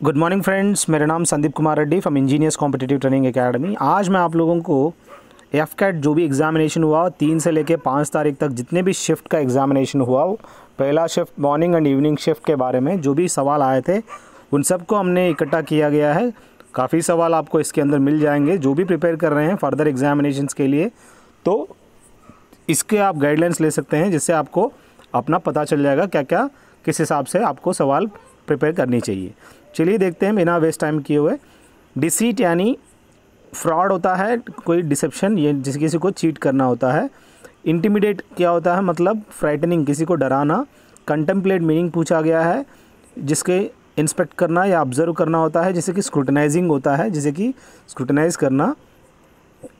Good morning friends, मेरा नाम Sandeep Kumar Reddy from engineers competitive training academy. आज मैं आप लोगों को एफकैट जो भी एग्जामिनेशन हुआ 3 से लेकर 5 तारीख तक जितने भी शिफ्ट का एग्जामिनेशन हुआ, पहला shift morning and evening shift के बारे में जो भी सवाल आए थे उन सबको हमने इकट्ठा किया गया है। काफ़ी सवाल आपको इसके अंदर मिल जाएंगे। जो भी प्रिपेयर कर रहे हैं फर्दर एग्जामिनेशंस के लिए तो इसके आप गाइडलाइंस ले सकते हैं, जिससे आपको अपना पता चल जाएगा क्या क्या किस हिसाब से आपको सवाल प्रिपेयर करनी चाहिए। चलिए देखते हैं बिना वेस्ट टाइम किए हुए। डिसीट यानी फ्रॉड होता है, कोई डिसेप्शन, ये जिस किसी को चीट करना होता है। इंटिमिडेट क्या होता है, मतलब फ्राइटनिंग, किसी को डराना। कंटेम्पलेट मीनिंग पूछा गया है, जिसके इंस्पेक्ट करना या ऑब्जर्व करना होता है। जैसे कि स्क्रूटनाइजिंग होता है, जैसे कि स्क्रूटनाइज करना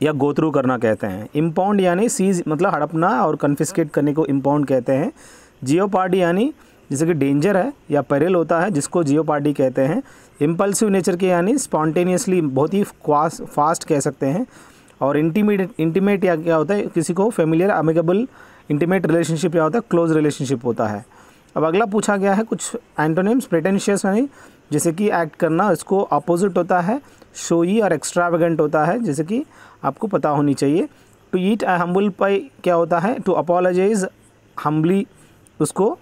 या गो थ्रू करना कहते हैं। इम्पाउंड यानी सीज, मतलब हड़पना और कन्फिस्केट करने को इम्पाउंड कहते हैं। जियोपार्डी यानी जैसे कि डेंजर है या पेरिल होता है, जिसको जियोपार्डी कहते हैं। इम्पल्सिव नेचर के यानी स्पॉन्टेनियसली, बहुत ही फास्ट कह सकते हैं। और इंटीमेट या क्या होता है, किसी को फेमिलियर, अमिकेबल, इंटीमेट रिलेशनशिप या होता है क्लोज रिलेशनशिप होता है। अब अगला पूछा गया है कुछ एंटोनिम्स। प्रेटेंशियस यानी जैसे कि एक्ट करना, इसको अपोजिट होता है शोई और एक्स्ट्रावेगेंट होता है, जैसे कि आपको पता होनी चाहिए। टू ईट ए हम्बल पाई क्या होता है, टू अपोलोजाइज हम्बली, उसको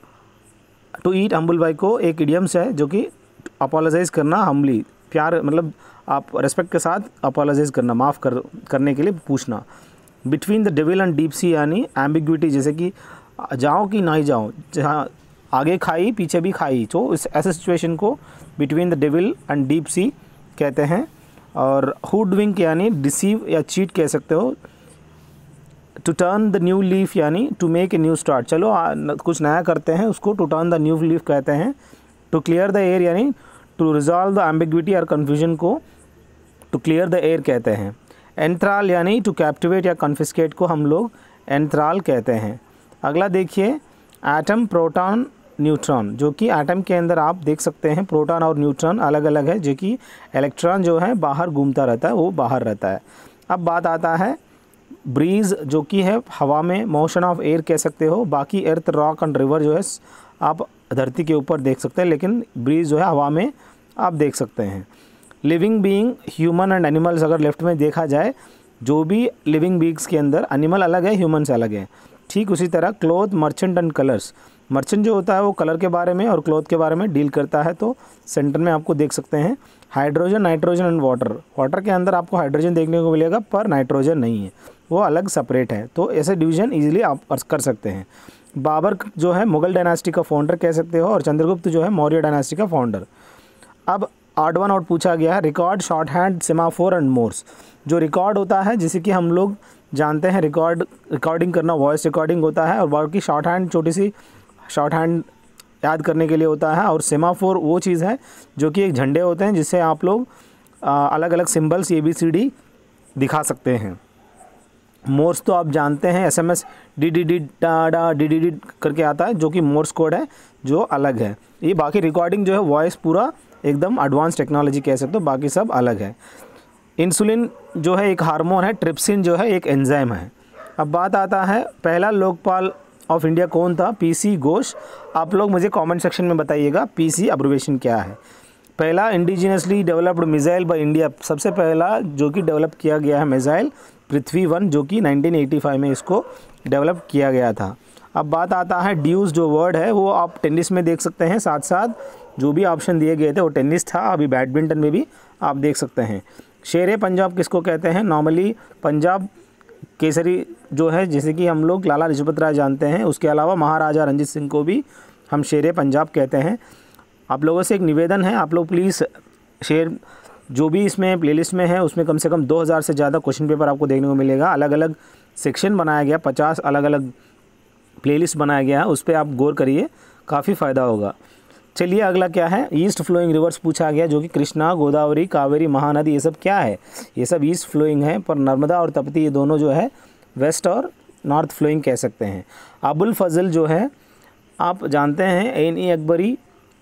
टू ईट हम्बल पाई को एक इडियम्स है जो कि अपोलोजाइज करना, हम्बली प्यार, मतलब आप रेस्पेक्ट के साथ अपोलोजाइज करना, माफ़ करने के लिए पूछना। Between the devil and deep sea यानी एम्बिग्विटी, जैसे कि जाओ कि नहीं जाओ, जहाँ आगे खाई पीछे भी खाई, तो इस ऐसे सिचुएशन को between the devil and deep sea कहते हैं। और हुडविंक यानी डिसीव या चीट कह सकते हो। To turn the new leaf यानी to make a new start, चलो कुछ नया करते हैं, उसको to turn the new leaf कहते हैं। टू क्लियर द एयर यानी टू रिजॉल्व द एम्बिग्विटी और कन्फ्यूजन को टू क्लियर द एयर कहते हैं। एंथ्राल यानी टू कैप्टिवेट या कन्फिस्केट को हम लोग एंथ्राल कहते हैं। अगला देखिए, एटम, प्रोटॉन, न्यूट्रॉन, जो कि एटम के अंदर आप देख सकते हैं प्रोटॉन और न्यूट्रॉन अलग अलग है, जो कि इलेक्ट्रॉन जो है बाहर घूमता रहता है, वो बाहर रहता है। अब बात आता है ब्रीज, जो कि है हवा में, मोशन ऑफ एयर कह सकते हो। बाकी अर्थ, रॉक एंड रिवर जो है आप धरती के ऊपर देख सकते हैं, लेकिन ब्रीज जो है हवा में आप देख सकते हैं। Living being, human and animals, अगर लेफ्ट में देखा जाए जो भी लिविंग बीइंग्स के अंदर एनिमल अलग है, ह्यूमन से अलग है। ठीक उसी तरह cloth, merchant and colours, merchant जो होता है वो कलर के बारे में और क्लोथ के बारे में डील करता है, तो सेंटर में आपको देख सकते हैं। Hydrogen, nitrogen and water, water के अंदर आपको हाइड्रोजन देखने को मिलेगा पर नाइट्रोजन नहीं है, वो अलग सेपरेट है, तो ऐसे डिवीजन इजीली आप कर सकते हैं। बाबर जो है मुगल डायनास्टी का फाउंडर कह सकते हो, और चंद्रगुप्त जो है मौर्य डायनास्टी का फाउंडर। अब आर्ट वन आउट पूछा गया है, record, short hand, semaphore and Morse. जो रिकॉर्ड होता है, जैसे कि हम लोग जानते हैं रिकॉर्डिंग करना वॉइस रिकॉर्डिंग होता है, और बाकी शॉर्ट हैंड छोटी सी शॉर्ट हैंड याद करने के लिए होता है। और सेमाफोर वो चीज़ है जो कि एक झंडे होते हैं, जिससे आप लोग अलग अलग सिंबल्स ABCD दिखा सकते हैं। मोर्स तो आप जानते हैं, SMS DDD डा DDD करके आता है, जो कि मोर्स कोड है, जो अलग है। ये बाकी रिकॉर्डिंग जो है वॉइस पूरा एकदम एडवांस टेक्नोलॉजी कह सकते हो, बाकी सब अलग है। इंसुलिन जो है एक हार्मोन है, ट्रिप्सिन जो है एक एंजाइम है। अब बात आता है पहला लोकपाल ऑफ इंडिया कौन था, PC घोष। आप लोग मुझे कमेंट सेक्शन में बताइएगा PC अब्रिविएशन क्या है। पहला indigenously developed missile by India, सबसे पहला जो कि डेवलप किया गया है मिसाइल पृथ्वी-1, जो कि 1985 में इसको डेवलप किया गया था। अब बात आता है ड्यूज, जो वर्ड है वो आप टेनिस में देख सकते हैं, साथ साथ जो भी ऑप्शन दिए गए थे वो टेनिस था, अभी बैडमिंटन में भी आप देख सकते हैं। शेर पंजाब किसको कहते हैं, नॉर्मली पंजाब केसरी जो है, जैसे कि हम लोग लाला लाजपत राय जानते हैं, उसके अलावा महाराजा रंजीत सिंह को भी हम शेर पंजाब कहते हैं। आप लोगों से एक निवेदन है, आप लोग प्लीज़ शेर जो भी इसमें प्लेलिस्ट में है उसमें कम से कम 2000 से ज़्यादा क्वेश्चन पेपर आपको देखने को मिलेगा। अलग अलग सेक्शन बनाया गया, 50 अलग अलग प्लेलिस्ट बनाया गया है, उस पर आप गौर करिए, काफ़ी फ़ायदा होगा। चलिए अगला क्या है, ईस्ट फ्लोइंग रिवर्स पूछा गया, जो कि कृष्णा, गोदावरी, कावेरी, महानदी, ये सब क्या है, ये सब ईस्ट फ्लोइंग है, पर नर्मदा और तपती ये दोनों जो है वेस्ट और नॉर्थ फ्लोइंग कह सकते हैं। अबुल फजल जो है आप जानते हैं, N.E. अकबरी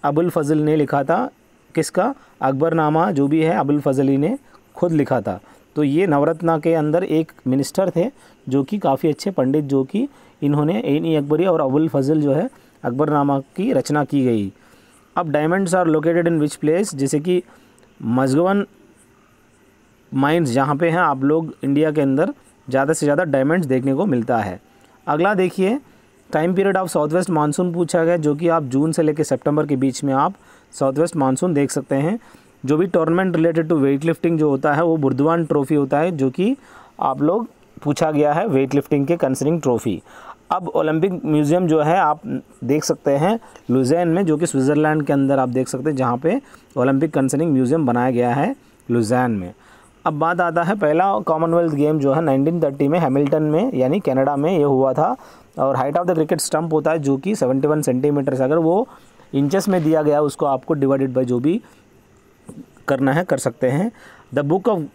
अबुल फजल ने लिखा था, किसका, अकबरनामा जो भी है अबुल फजली ने खुद लिखा था। तो ये नवरत्ना के अंदर एक मिनिस्टर थे जो कि काफ़ी अच्छे पंडित, जो कि इन्होंने N.E. अकबरी और अबुल फजल जो है अकबरनामा की रचना की गई। अब diamonds are located in which place, जैसे कि मजगवन माइंस जहाँ पे हैं आप लोग इंडिया के अंदर ज़्यादा से ज़्यादा डायमंड्स देखने को मिलता है। अगला देखिए time period of south west monsoon पूछा गया, जो कि आप जून से लेकर सितंबर के बीच में आप साउथ वेस्ट मानसून देख सकते हैं। जो भी tournament related to weightlifting जो होता है वो बुर्दवान ट्रॉफी होता है, जो कि आप लोग पूछा गया है वेट लिफ्टिंग के कंसर्निंग ट्रॉफी। अब ओलंपिक म्यूज़ियम जो है आप देख सकते हैं लुज़ेन में, जो कि स्विट्ज़रलैंड के अंदर आप देख सकते हैं, जहाँ पे ओलंपिक कंसर्निंग म्यूज़ियम बनाया गया है लुज़ेन में। अब बात आता है पहला कॉमनवेल्थ गेम जो है 1930 में हैमिल्टन में यानी कनाडा में ये हुआ था। और height of the cricket stump होता है जो कि 71 सेंटीमीटर, अगर वो इंचेस में दिया गया उसको आपको डिवाइडेड बाय जो भी करना है कर सकते हैं। The book of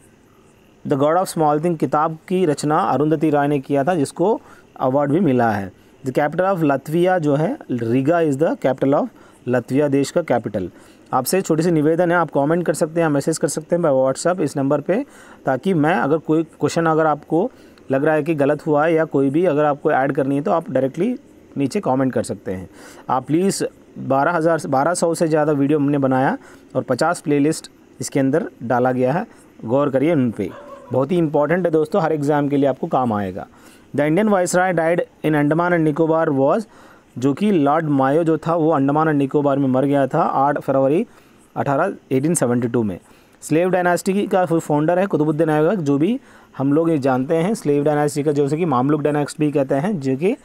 the God of small thing किताब की रचना अरुंधति राय ने किया था, जिसको अवार्ड भी मिला है। द कैपिटल ऑफ लत्विया जो है Riga is the capital of लत्विया, देश का कैपिटल। आपसे छोटी सी निवेदन है, आप कमेंट कर सकते हैं, मैसेज कर सकते हैं बाय व्हाट्सएप इस नंबर पे, ताकि मैं अगर कोई क्वेश्चन अगर आपको लग रहा है कि गलत हुआ है या कोई भी अगर आपको ऐड करनी है तो आप डायरेक्टली नीचे कमेंट कर सकते हैं। आप प्लीज़ 1200 से ज़्यादा वीडियो हमने बनाया और 50 प्लेलिस्ट इसके अंदर डाला गया है, गौर करिए उन पे, बहुत ही इंपॉर्टेंट है दोस्तों, हर एग्ज़ाम के लिए आपको काम आएगा। The Indian viceroy died in Andaman and Nicobar was, जो कि लॉर्ड मायो जो था वो अंडमान एंड निकोबार में मर गया था 8 फरवरी 1872 में। स्लेव डायनास्टी का फाउंडर है कुतुबुद्दीन ऐबक, जो भी हम लोग ये जानते हैं स्लेव डायनास्टी का, जैसे कि मामलुक डायनास्टी भी कहते हैं, जो कि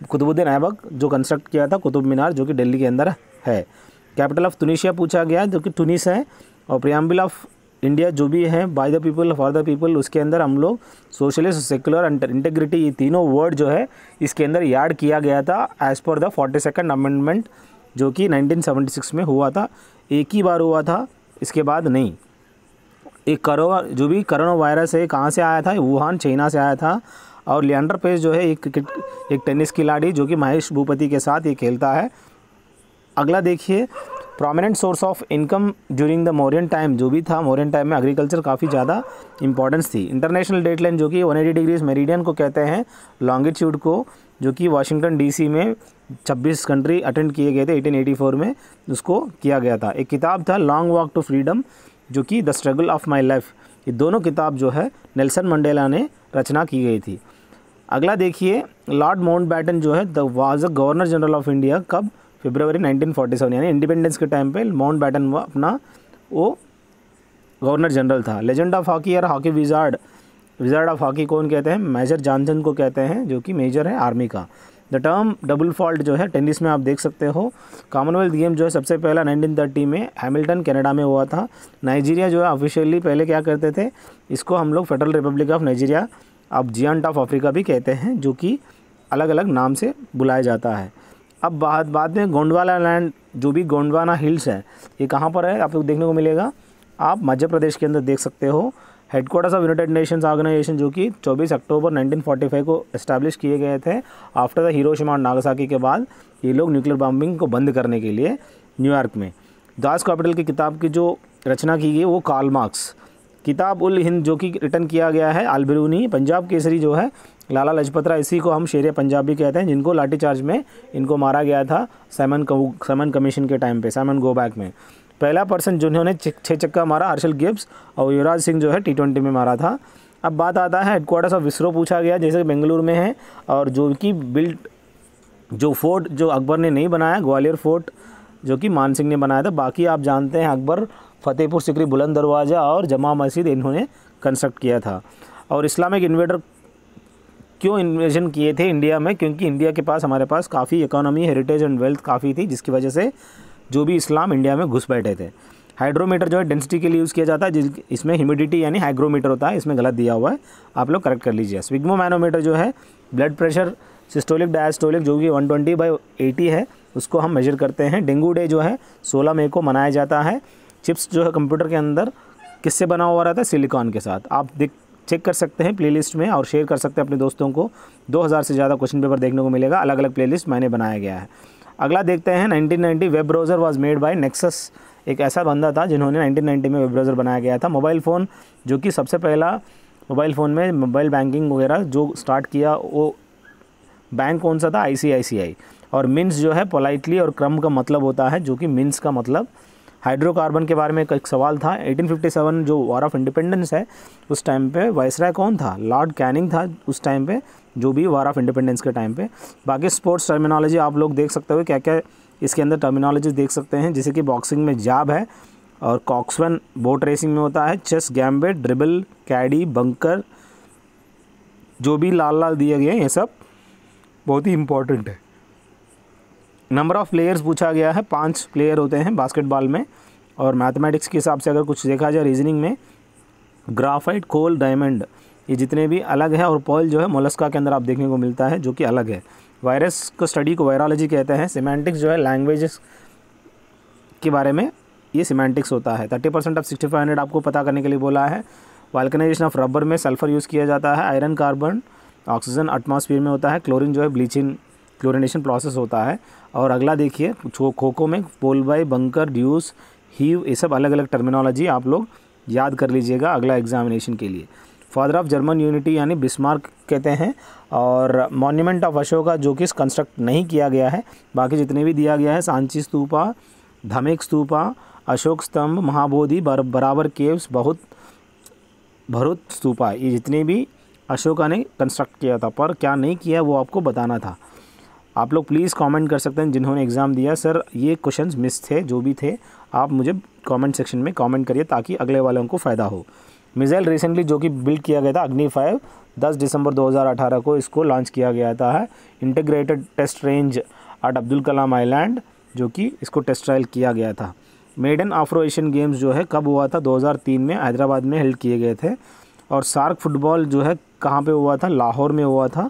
कुतुबुद्दीन ऐबक जो कंस्ट्रक्ट किया था कुतुब मीनार, जो कि दिल्ली के अंदर है। कैपिटल ऑफ तुनिशिया पूछा गया, जो कि टूनिस है। और प्रियम्बल ऑफ इंडिया जो भी है by the people for the people, उसके अंदर हम लोग सोशलिस्ट, सेकुलर एंड इंटेग्रिटी, ये तीनों वर्ड जो है इसके अंदर याद किया गया था as per the 42nd amendment, जो कि 1976 में हुआ था। एक ही बार हुआ था, इसके बाद नहीं। एक जो भी कोरोना वायरस है कहाँ से आया था, वुहान चाइना से आया था। और लिएंडर पेस जो है एक टेनिस खिलाड़ी जो कि महेश भूपति के साथ ये खेलता है। अगला देखिए prominent source of income during the Mauryan time, जो भी था मौर्यन टाइम में एग्रीकल्चर काफ़ी ज़्यादा इंपॉर्टेंस थी। इंटरनेशनल डेटलाइन जो कि 180 डिग्रीज मेरिडियन को कहते हैं, लॉन्गिट्यूड को, जो कि वाशिंगटन डीसी में 26 कंट्री अटेंड किए गए थे 1884 में, उसको किया गया था। एक किताब था लॉन्ग वॉक टू फ्रीडम, जो कि the struggle of my life, ये दोनों किताब जो है नेल्सन मंडेला ने रचना की गई थी। अगला देखिए लॉर्ड माउंटबैटन जो है was the governor general of India, कब, फरवरी 1947, यानी इंडिपेंडेंस के टाइम पे माउंटबैटन अपना वो गवर्नर जनरल था। लेजेंड ऑफ हॉकी और हॉकी विजार्ड ऑफ हॉकी कौन कहते हैं, मेजर जॉनसन को कहते हैं, जो कि मेजर है आर्मी का। द टर्म डबल फॉल्ट जो है टेनिस में आप देख सकते हो। कॉमनवेल्थ गेम जो है सबसे पहला 1930 में हैमिल्टन कनाडा में हुआ था। नाइजीरिया जो है ऑफिशियली पहले क्या करते थे, इसको हम लोग फेडरल रिपब्लिक ऑफ नाइजीरिया, अब जियांट ऑफ अफ्रीका भी कहते हैं, जो कि अलग अलग नाम से बुलाया जाता है। अब बाद में गोंडवाना लैंड, जो भी गोंडवाना हिल्स है, ये कहाँ पर है आपको देखने को मिलेगा, आप मध्य प्रदेश के अंदर देख सकते हो। Headquarters of United Nations organisation, जो कि 24 अक्टूबर 1945 को इस्टेब्लिश किए गए थे आफ्टर द हिरोशिमा और नागासाकी के बाद, ये लोग न्यूक्लियर बॉम्बिंग को बंद करने के लिए न्यूयॉर्क में। दास कैपिटल की किताब की जो रचना की गई वो कार्ल मार्क्स। किताब उल हिंद जो कि रिटर्न किया गया है अल-बिरूनी। पंजाब केसरी जो है लाला लाजपत राय, इसी को हम शेर पंजाब भी कहते हैं, जिनको लाठीचार्ज में इनको मारा गया था साइमन कमीशन के टाइम पे, साइमन गो बैक में। पहला पर्सन जिन्होंने 6 छक्का मारा हर्षल गिब्स, और युवराज सिंह जो है T20 में मारा था। अब बात आता है हेडक्वार्टर्स ऑफ इसरो पूछा गया, जैसे बेंगलुरु में है, और जो कि जो फोर्ट जो अकबर ने नहीं बनाया, ग्वालियर फोर्ट जो कि मान सिंह ने बनाया था। बाकी आप जानते हैं अकबर फतेहपुर सिकरी, बुलंद दरवाज़ा और जमा मस्जिद इन्होंने कंस्ट्रक्ट किया था। और इस्लामिक इन्वेडर क्यों इन्वेजन किए थे इंडिया में, क्योंकि इंडिया के पास हमारे पास काफ़ी इकोनॉमी, हेरिटेज एंड वेल्थ काफ़ी थी, जिसकी वजह से जो भी इस्लाम इंडिया में घुस बैठे थे। हाइड्रोमीटर जो है डेंसिटी के लिए यूज़ किया जाता है, इसमें ह्यूमिडिटी यानी हाइग्रोमीटर होता है, इसमें गलत दिया हुआ है, आप लोग करेक्ट कर लीजिए। स्विग्मोमैनोमीटर जो है ब्लड प्रेशर, सिस्टोलिक डायस्टोलिक जो कि 120/80 है, उसको हम मेजर करते हैं। डेंगू डे जो है 16 मई को मनाया जाता है। चिप्स जो है कंप्यूटर के अंदर किससे बना हुआ रहता है, सिलिकॉन के साथ। आप चेक कर सकते हैं प्लेलिस्ट में और शेयर कर सकते हैं अपने दोस्तों को। 2000 से ज़्यादा क्वेश्चन पेपर देखने को मिलेगा, अलग अलग प्लेलिस्ट मैंने बनाया गया है। अगला देखते हैं 1990 web browser was made by nexus, एक ऐसा बंदा था जिन्होंने 1990 में वेब ब्राउज़र बनाया गया था। मोबाइल फ़ोन जो कि सबसे पहला मोबाइल फ़ोन में मोबाइल बैंकिंग वगैरह जो स्टार्ट किया, वो बैंक कौन सा था, ICICI। और मिन्स जो है पोलाइटली और क्रम का मतलब होता है, जो कि मिन्स का मतलब हाइड्रोकार्बन के बारे में एक सवाल था। 1857 जो वॉर ऑफ इंडिपेंडेंस है, उस टाइम पे वाइसराय कौन था? लॉर्ड कैनिंग था उस टाइम पे, जो भी वॉर ऑफ इंडिपेंडेंस के टाइम पे। बाकी स्पोर्ट्स टर्मिनोलॉजी आप लोग देख सकते हो, क्या क्या इसके अंदर टर्मिनोलॉजी देख सकते हैं, जैसे कि बॉक्सिंग में जाब है, और कॉक्सवन बोट रेसिंग में होता है, चेस गैम्बिट, ड्रिबल, कैडी, बंकर, जो भी लाल लाल दिए गए हैं ये सब बहुत ही इंपॉर्टेंट है। नंबर ऑफ़ प्लेयर्स पूछा गया है, 5 प्लेयर होते हैं बास्केटबॉल में। और मैथमेटिक्स के हिसाब से अगर कुछ देखा जाए रीजनिंग में, ग्राफाइट, कोल, डायमंड, ये जितने भी अलग है, और पर्ल जो है मोलस्का के अंदर आप देखने को मिलता है, जो कि अलग है। वायरस को स्टडी को वायरोलॉजी कहते हैं। सिमेंटिक्स जो है लैंग्वेजेस के बारे में, ये सिमेंटिक्स होता है। 30% ऑफ 6500 आपको पता करने के लिए बोला है। वल्कनाइजेशन ऑफ रबर में सल्फर यूज़ किया जाता है। आयरन, कार्बन, ऑक्सीजन एटमॉस्फेयर में होता है। क्लोरीन जो है ब्लीचिंग क्लोरिनेशन प्रोसेस होता है। और अगला देखिए, खो में पोल बाई, बंकर, ड्यूस, हीव, ये सब अलग अलग टर्मिनोलॉजी आप लोग याद कर लीजिएगा अगला एग्जामिनेशन के लिए। फादर ऑफ जर्मन यूनिटी यानी बिस्मार्क कहते हैं। और मॉन्यूमेंट ऑफ अशोका जो कि कंस्ट्रक्ट नहीं किया गया है, बाकी जितने भी दिया गया है, सांची स्तूपा, धमेक स्तूपा, अशोक स्तंभ, महाबोधि, बराबर केव्स, भरूत स्तूपा, ये जितने भी अशोका ने कंस्ट्रक्ट किया था, पर क्या नहीं किया वो आपको बताना था। आप लोग प्लीज़ कमेंट कर सकते हैं जिन्होंने एग्ज़ाम दिया, सर ये क्वेश्चंस मिस थे, जो भी थे आप मुझे कमेंट सेक्शन में कमेंट करिए ताकि अगले वालों को फ़ायदा हो। मिसाइल रिसेंटली जो कि बिल्ड किया गया था, अग्नि 5, 10 दिसंबर 2018 को इसको लॉन्च किया गया था। Integrated test range at Abdul Kalam island, जो कि इसको टेस्ट ट्रायल किया गया था। मेडन आफ्रो एशियन गेम्स जो है कब हुआ था? 2003 में हैदराबाद में हेल्ड किए गए थे। और सार्क फुटबॉल जो है कहाँ पे हुआ था? लाहौर में हुआ था।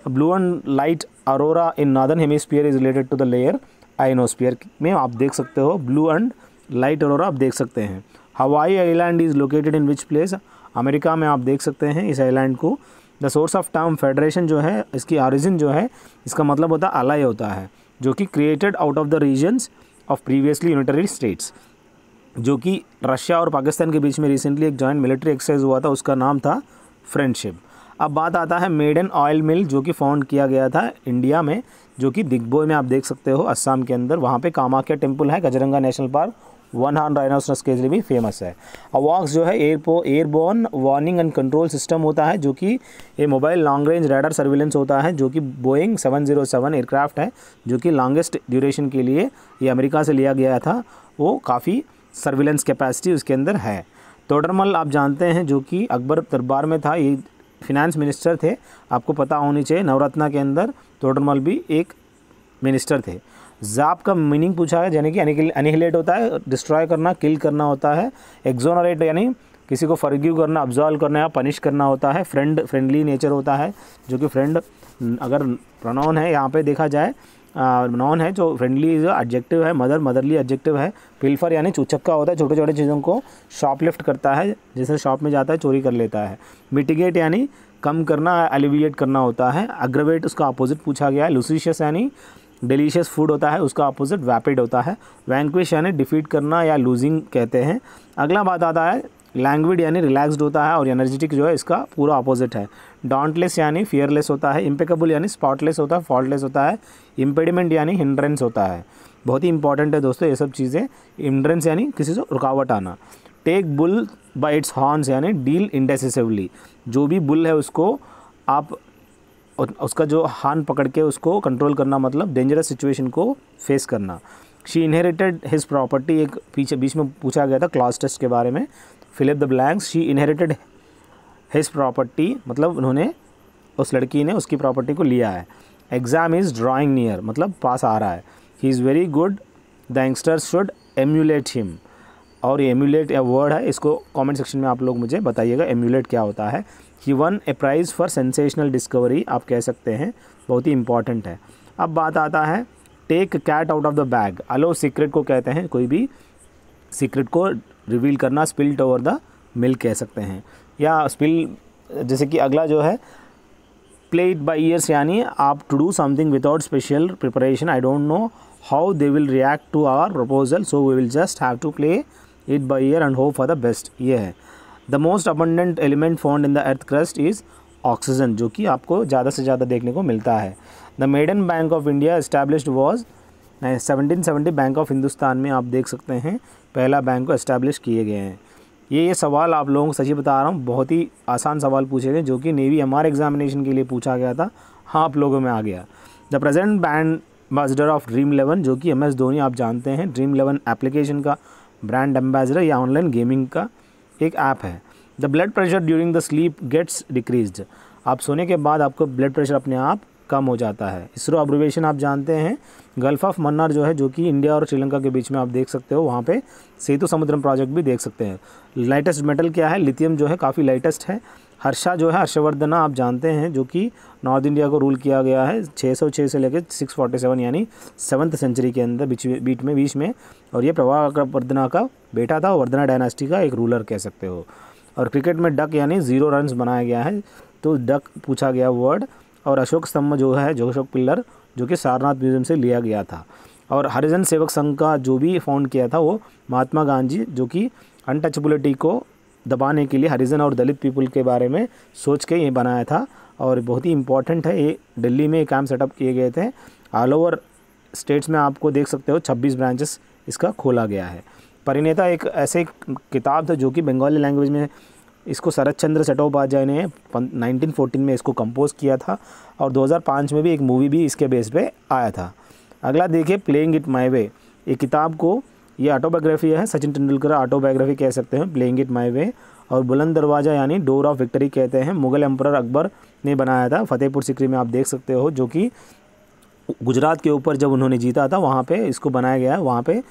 Blue and light aurora in northern hemisphere is related to the layer ionosphere में आप देख सकते हो, ब्लू एंड लाइट अरोरा आप देख सकते हैं। Hawaii island is located in which place? America में आप देख सकते हैं इस आइलैंड को। The source of term federation जो है, इसकी ऑरिजिन जो है, इसका मतलब होता है अलाय होता है, जो कि created out of the regions of previously unitary states, जो कि रशिया और पाकिस्तान के बीच में रिसेंटली एक जॉइंट मिलिट्री एक्सरसाइज हुआ था, उसका नाम था फ्रेंडशिप। अब बात आता है मेडन ऑयल मिल, जो कि फाउंड किया गया था इंडिया में, जो कि दिग्बोय में आप देख सकते हो असम के अंदर। वहाँ पे कामाख्या टेम्पल है। Kaziranga national park one horn rhinoceros के लिए भी फेमस है। अवॉक्स जो है airborne warning and control system होता है, जो कि ये mobile long range radar surveillance होता है, जो कि बोइंग 707 एयरक्राफ्ट है, जो कि लॉन्गेस्ट ड्यूरेशन के लिए ये अमेरिका से लिया गया था। वो काफ़ी सर्विलेंस कैपेसिटी उसके अंदर है। तोडरमल आप जानते हैं, जो कि अकबर दरबार में था, ये फिनेंस मिनिस्टर थे, आपको पता होनी चाहिए। नवरत्ना के अंदर तोडरमल भी एक मिनिस्टर थे। जाप का मीनिंग पूछा है, यानी कि एनिहिलेट होता है, डिस्ट्रॉय करना, किल करना होता है। एक्सोनरेट यानी किसी को फॉरगिव करना, अब्सॉल्व करना या पनिश करना होता है। फ्रेंडली नेचर होता है, जो कि फ्रेंड अगर प्रोनाउन है यहाँ पे देखा जाए, नॉन है जो फ्रेंडली जो एडजेक्टिव है, मदरली एडजेक्टिव है। पिल्फर यानी चुचक्का होता है, छोटे छोटे चीज़ों को शॉपलिफ्ट करता है, जैसे शॉप में जाता है चोरी कर लेता है। मिटिगेट यानी कम करना, एलिविएट करना होता है। अग्रवेट उसका अपोजिट पूछा गया है। लुसिशियस यानी डिलीशियस फूड होता है, उसका अपोजिट वैपिड होता है। वैंक्विश यानी डिफीट करना या लूजिंग कहते हैं। अगला बात आता है लैंग्विड यानी रिलैक्स्ड होता है, और एनर्जेटिक जो है इसका पूरा अपोजिट है। डॉन्टलेस यानी फियरलेस होता है। इम्पेकेबल यानी स्पॉटलेस होता है, फॉल्टलेस होता है। इम्पेडिमेंट यानी हिंड्रेंस होता है। बहुत ही इंपॉर्टेंट है दोस्तों ये सब चीज़ें। हिंड्रेंस यानी किसी से रुकावट आना। Take bull by its horns यानी डील इंडेसिसिवली, जो भी बुल है उसको आप उसका जो हान पकड़ के उसको कंट्रोल करना, मतलब डेंजरस सिचुएशन को फेस करना। शी इनहेरिटेड हिज प्रॉपर्टी, एक पीछे बीच में पूछा गया था क्लॉज टेस्ट के बारे में। Fill up the blanks, she inherited his property, मतलब उन्होंने, उस लड़की ने उसकी प्रॉपर्टी को लिया है। एग्ज़ाम इज़ ड्राइंग नियर, मतलब पास आ रहा है। He is very good, the youngsters should emulate him. और ये एम्यूलेट या वर्ड है, इसको कमेंट सेक्शन में आप लोग मुझे बताइएगा एम्यूलेट क्या होता है। He won a prize for sensational discovery आप कह सकते हैं, बहुत ही इंपॉर्टेंट है। अब बात आता है take cat out of the bag. अलो सीक्रेट को कहते हैं, कोई भी सीक्रेट को रिवील करना। स्पिल्ड ओवर द मिल्क कह सकते हैं, या स्पिल, जैसे कि अगला जो है प्ले इट बाई ईयर्स यानी आप to do something without special preparation. I don't know how they will react to our proposal, so we will just have to play it by ear and hope for the best. ये है। The most abundant element found in the earth crust is oxygen, जो कि आपको ज़्यादा से ज़्यादा देखने को मिलता है। The maiden bank of India established was 1770। Bank of Hindustan में आप देख सकते हैं पहला बैंक को एस्टैब्लिश किए गए हैं। ये सवाल आप लोगों को सच्ची बता रहा हूँ बहुत ही आसान सवाल पूछे गए जो कि नेवी एमआर एग्जामिनेशन के लिए पूछा गया था। हाँ, आप लोगों में आ गया। The present brand ambassador of Dream 11 जो कि MS धोनी आप जानते हैं, ड्रीम 11 एप्लीकेशन का ब्रांड एम्बेसडर या ऑनलाइन गेमिंग का एक ऐप है। The blood pressure during the sleep gets decreased. आप सोने के बाद आपको ब्लड प्रेशर अपने आप कम हो जाता है। इसरो अब्रिविएशन आप जानते हैं, गल्फ ऑफ मन्नार जो है जो कि इंडिया और श्रीलंका के बीच में आप देख सकते हो, वहाँ पे सेतु समुद्रम प्रोजेक्ट भी देख सकते हैं। लाइटेस्ट मेटल क्या है? लिथियम जो है काफ़ी लाइटेस्ट है। हर्षा जो है हर्षवर्धना आप जानते हैं जो कि नॉर्थ इंडिया को रूल किया गया है 606 से लेकर 647 यानी 7th सेंचुरी के अंदर बीच में और ये प्रभावर्धना का बेटा था, वर्धना डायनास्टी का एक रूलर कह सकते हो। और क्रिकेट में डक यानी 0 रन्स बनाया गया है, तो डक पूछा गया वर्ड। और अशोक स्तंभ जो है अशोक पिल्लर जो कि सारनाथ म्यूजियम से लिया गया था। और हरिजन सेवक संघ का जो भी फाउंड किया था वो महात्मा गांधी जो कि अनटचेबिलिटी को दबाने के लिए हरिजन और दलित पीपल के बारे में सोच के ये बनाया था। और बहुत ही इंपॉर्टेंट है, ये दिल्ली में कैंप सेटअप किए गए थे। ऑल ओवर स्टेट्स में आपको देख सकते हो 26 ब्रांचेस इसका खोला गया है। परिणेता एक ऐसे किताब था जो कि बंगाली लैंग्वेज में इसको शरद चंद्र चट्टोपाध्याय ने 1914 में इसको कंपोज किया था और 2005 में भी एक मूवी भी इसके बेस पे आया था। अगला देखिए प्लेइंग इट माई वे। ये किताब को ये ऑटोबायोग्राफी है, सचिन तेंदुलकर ऑटोबायोग्राफी कह सकते हैं प्लेइंग इट माई वे। और बुलंद दरवाज़ा यानी डोर ऑफ विक्ट्री कहते हैं, मुगल एम्परर अकबर ने बनाया था। फतेहपुर सिकरी में आप देख सकते हो जो कि गुजरात के ऊपर जब उन्होंने जीता था वहाँ पे इसको बनाया गया है। वहाँ पे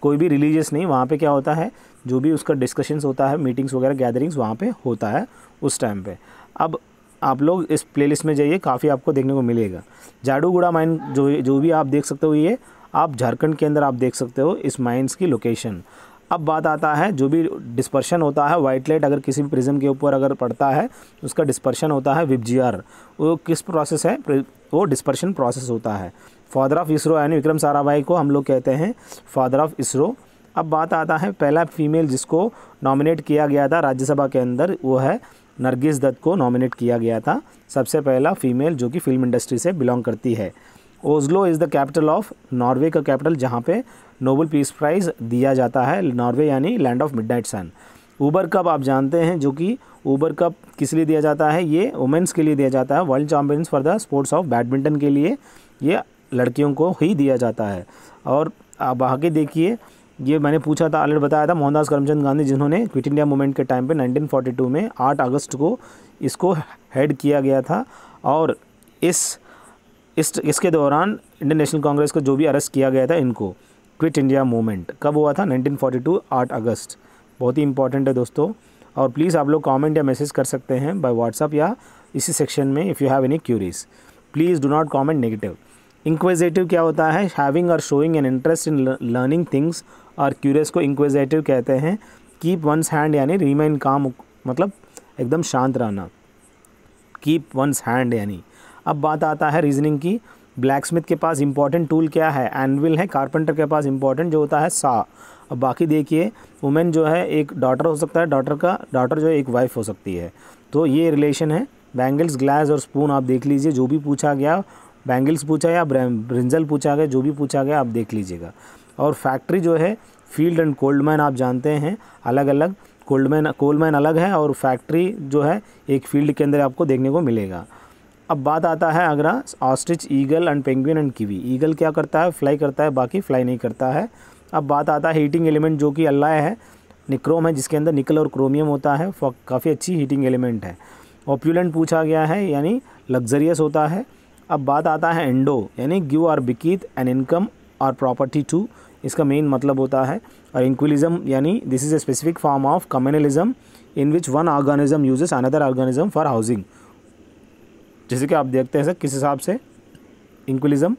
कोई भी रिलीजियस नहीं, वहाँ पे क्या होता है जो भी उसका डिस्कशंस होता है, मीटिंग्स वगैरह गैदरिंग्स वहाँ पे होता है उस टाइम पे। अब आप लोग इस प्लेलिस्ट में जाइए, काफ़ी आपको देखने को मिलेगा। जाडूगुड़ा माइन जो भी आप देख सकते हो, ये आप झारखंड के अंदर आप देख सकते हो इस माइंस की लोकेशन। अब बात आता है जो भी डिस्पर्शन होता है, वाइट लाइट अगर किसी भी प्रिज्म के ऊपर अगर पड़ता है उसका डिस्पर्शन होता है विबजीआर। वो किस प्रोसेस है? वो डिस्पर्शन प्रोसेस होता है। फादर ऑफ इसरो यानी विक्रम साराभाई को हम लोग कहते हैं फादर ऑफ इसरो। अब बात आता है पहला फीमेल जिसको नॉमिनेट किया गया था राज्यसभा के अंदर, वो है नरगिस दत्त को नॉमिनेट किया गया था, सबसे पहला फीमेल जो कि फिल्म इंडस्ट्री से बिलोंग करती है। Oslo is the capital of Norway का कैपिटल जहाँ पे नोबेल पीस प्राइज़ दिया जाता है। नॉर्वे यानी land of midnight sun. Uber cup आप जानते हैं जो कि ऊबर कप किस लिए दिया जाता है? ये वुमेंस के लिए दिया जाता है, world champions for the sports of badminton के लिए ये लड़कियों को ही दिया जाता है। और आप आगे देखिए, ये मैंने पूछा था ऑलरेडी बताया था, मोहनदास करमचंद गांधी जिन्होंने क्विट इंडिया मूवमेंट के टाइम पे 1942 में 8 अगस्त को इसको हेड किया गया था। और इसके दौरान इंडियन नेशनल कांग्रेस को जो भी अरेस्ट किया गया था इनको। क्विट इंडिया मूवमेंट कब हुआ था? 1942 8 अगस्त। बहुत ही इंपॉर्टेंट है दोस्तों। और प्लीज़ आप लोग कमेंट या मैसेज कर सकते हैं बाय व्हाट्सअप या इसी सेक्शन में if you have any curies. Please do not comment negative. Inquisitive क्या होता है? हैविंग और showing an interest in learning things. और क्यूरियस को इंक्विजिटिव कहते हैं। कीप वंस हैंड यानी रिमेन काम, मतलब एकदम शांत रहना। कीप वंस हैंड यानी। अब बात आता है रीजनिंग की। ब्लैक स्मिथ के पास इंपॉर्टेंट टूल क्या है? एनविल है। कारपेंटर के पास इंपॉर्टेंट जो होता है सा। अब बाकी देखिए, वुमेन जो है एक डॉटर हो सकता है, डॉटर जो है एक वाइफ हो सकती है, तो ये रिलेशन है। बैंगल्स, ग्लास और स्पून आप देख लीजिए, जो भी पूछा गया, बैंगल्स पूछा या ब्रिंजल पूछा गया, जो भी पूछा गया आप देख लीजिएगा। और फैक्ट्री जो है फील्ड एंड कोल्ड माइन आप जानते हैं अलग अलग। कोल माइन अलग है और फैक्ट्री जो है एक फील्ड के अंदर आपको देखने को मिलेगा। अब बात आता है अगला, ostrich, eagle and penguin and kiwi. Eagle क्या करता है? फ्लाई करता है, बाकी फ्लाई नहीं करता है। अब बात आता है हीटिंग एलिमेंट जो कि अल्लाह है, निक्रोम है जिसके अंदर निकल और क्रोमियम होता है, काफ़ी अच्छी हीटिंग एलिमेंट है। ऑप्यूलेंट पूछा गया है यानी लग्जरियस होता है। अब बात आता है एंडो यानी गिव और बिकीथ एन इनकम और प्रॉपर्टी टू, इसका मेन मतलब होता है। और इंक्विलिज्म यानी this is a specific form of communalism in which one organism uses another organism for housing. जैसे कि आप देखते हैं सर किस हिसाब से इंक्विलिज्म,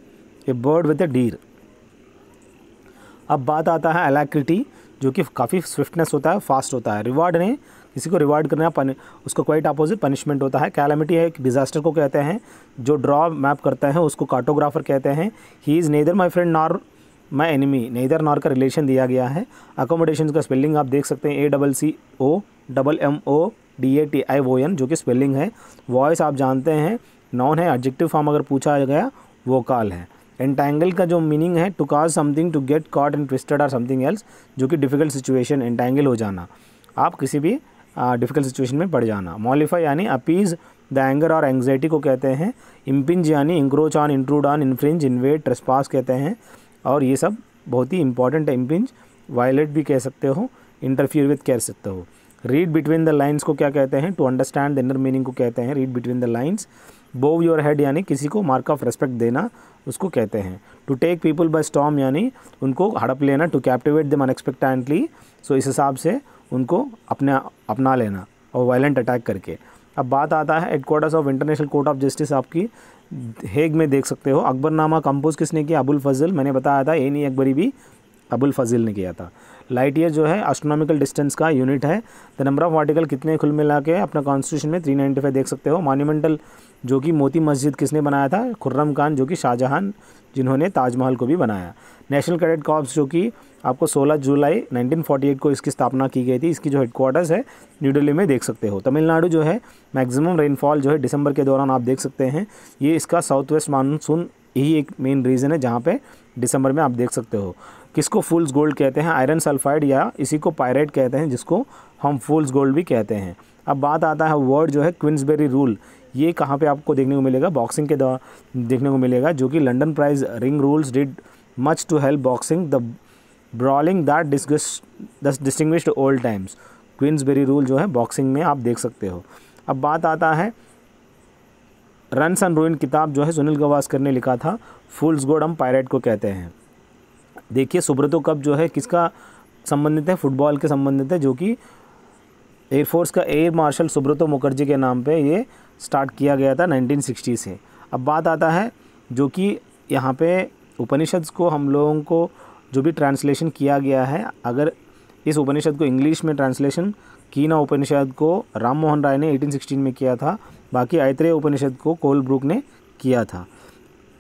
ए बर्ड विद ए डीर। अब बात आता है अलैक्रिटी जो कि काफ़ी स्विफ्टनेस होता है, फास्ट होता है। रिवार्ड ने किसी को रिवार्ड करना, उसका क्वाइट अपोजिट पनिशमेंट होता है। कैलामिटी है, एक डिजास्टर को कहते हैं। जो ड्रॉ मैप करता है उसको कार्टोग्राफर कहते हैं। He is neither my friend nor my enemy, neither nor का रिलेशन दिया गया है। अकोमोडेशन का स्पेलिंग आप देख सकते हैं ACCOMMODATION जो कि स्पेलिंग है। वॉइस आप जानते हैं, नॉन है। एडजेक्टिव फॉर्म अगर पूछा गया वोकाल है। एंटैंगल का जो मीनिंग है to cause something, to get caught and twisted और समथिंग एल्स, जो कि डिफ़िकल्ट सिचुएशन, एंटैंगल हो जाना, आप किसी भी डिफ़िकल्ट सिचुएशन में पड़ जाना। मॉलिफाई यानी अपीज़ द एंगर और एंग्जाइटी को कहते हैं। इम्पिंज यानी encroach on, intrude on, infringe, invade, trespass कहते हैं, और ये सब बहुत ही इंपॉर्टेंट है। इम्पिंज वायलेट भी कह सकते हो, इंटरफियर विथ कह सकते हो। रीड बिटवीन द लाइन्स को क्या कहते हैं? To understand the inner meaning को कहते हैं read between the lines. Bow your head यानी किसी को मार्क ऑफ रेस्पेक्ट देना, उसको कहते हैं। To take people by storm यानी उनको हड़प लेना। To captivate them unexpectedly, so इस हिसाब से उनको अपना लेना और वायलेंट अटैक करके। अब बात आता है headquarters of international court of justice, आपकी हेग में देख सकते हो। अकबरनामा कंपोज किसने किया? अबुल फजल। मैंने बताया था एनी अकबरी भी अबुल फजल ने किया था। लाइट ईयर जो है एस्ट्रोनॉमिकल डिस्टेंस का यूनिट है। द नंबर ऑफ आर्टिकल कितने कुल मिला के अपना कॉन्स्टिट्यूशन में? 395 देख सकते हो। मॉन्यूमेंटल जो कि मोती मस्जिद किसने बनाया था? खुर्रम खान, जो कि शाहजहां जिन्होंने ताजमहल को भी बनाया। नेशनल कैडेट कॉर्प्स जो कि आपको 16 जुलाई 1948 को इसकी स्थापना की गई थी। इसकी जो हेडक्वार्टर्स है न्यू दिल्ली में देख सकते हो। तमिलनाडु जो है मैक्सिमम रेनफॉल जो है दिसंबर के दौरान आप देख सकते हैं। ये इसका साउथ वेस्ट मानसून यही एक मेन रीज़न है जहाँ पे दिसंबर में आप देख सकते हो। किसको फूल्स गोल्ड कहते हैं? आयरन सल्फाइड या इसी को पायरेट कहते हैं, जिसको हम फूल्स गोल्ड भी कहते हैं। अब बात आता है वर्ड जो है क्वींसबेरी रूल, ये कहाँ पे आपको देखने को मिलेगा? बॉक्सिंग के देखने को मिलेगा, जो कि London prize ring rules did much to help boxing the brawling that distinguished old times. Queensberry rule जो है बॉक्सिंग में आप देख सकते हो। अब बात आता है रन्स एंड रूइन किताब जो है सुनील गावस्कर ने लिखा था। फूल्स गोल्ड हम पायरेट को कहते हैं। देखिए सुब्रतो कप जो है किसका संबंधित है? फुटबॉल के संबंधित है, जो कि एयरफोर्स का एयर मार्शल सुब्रतो मुखर्जी के नाम पे ये स्टार्ट किया गया था 1960 से। अब बात आता है जो कि यहाँ पे उपनिषद को हम लोगों को जो भी ट्रांसलेशन किया गया है, अगर इस उपनिषद को इंग्लिश में ट्रांसलेशन की ना उपनिषद को राम मोहन राय ने 1816 में किया था, बाकी आयत्रेय उपनिषद को कोलब्रुक ने किया था।